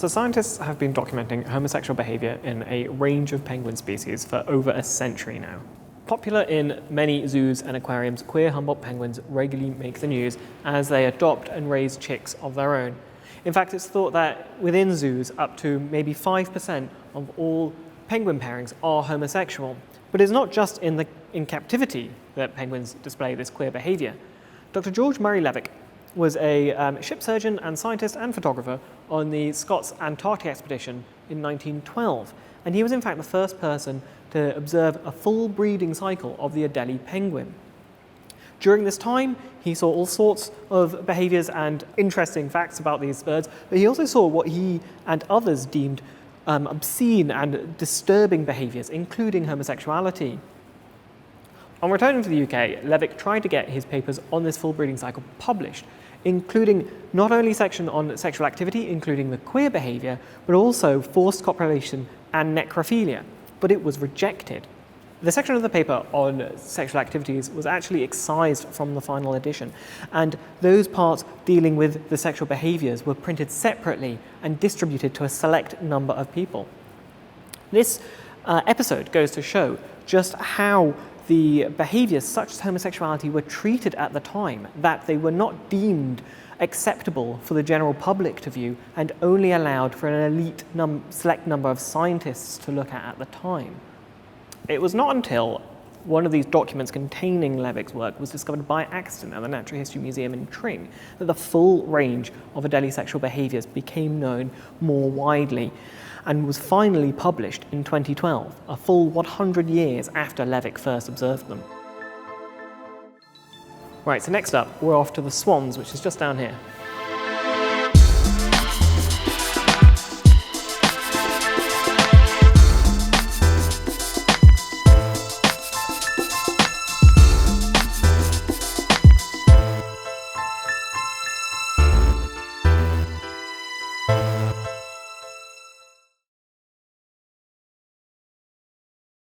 So scientists have been documenting homosexual behaviour in a range of penguin species for over a century now. Popular in many zoos and aquariums, queer Humboldt penguins regularly make the news as they adopt and raise chicks of their own. In fact, it's thought that within zoos, up to maybe 5% of all penguin pairings are homosexual. But it's not just in captivity that penguins display this queer behaviour. Dr. George Murray Levick was a ship surgeon and scientist and photographer on the Scott's Antarctic expedition in 1912. And he was in fact the first person to observe a full breeding cycle of the Adelie penguin. During this time, he saw all sorts of behaviours and interesting facts about these birds, but he also saw what he and others deemed obscene and disturbing behaviours, including homosexuality. On returning to the UK, Levick tried to get his papers on this full breeding cycle published, including not only a section on sexual activity, including the queer behaviour, but also forced copulation and necrophilia, but it was rejected. The section of the paper on sexual activities was actually excised from the final edition, and those parts dealing with the sexual behaviours were printed separately and distributed to a select number of people. This episode goes to show just how the behaviours such as homosexuality were treated at the time, that they were not deemed acceptable for the general public to view and only allowed for an elite select number of scientists to look at the time. It was not until one of these documents containing Levick's work was discovered by accident at the Natural History Museum in Tring that the full range of Adelie sexual behaviours became known more widely and was finally published in 2012, a full 100 years after Levick first observed them. Right, so next up, we're off to the swans, which is just down here.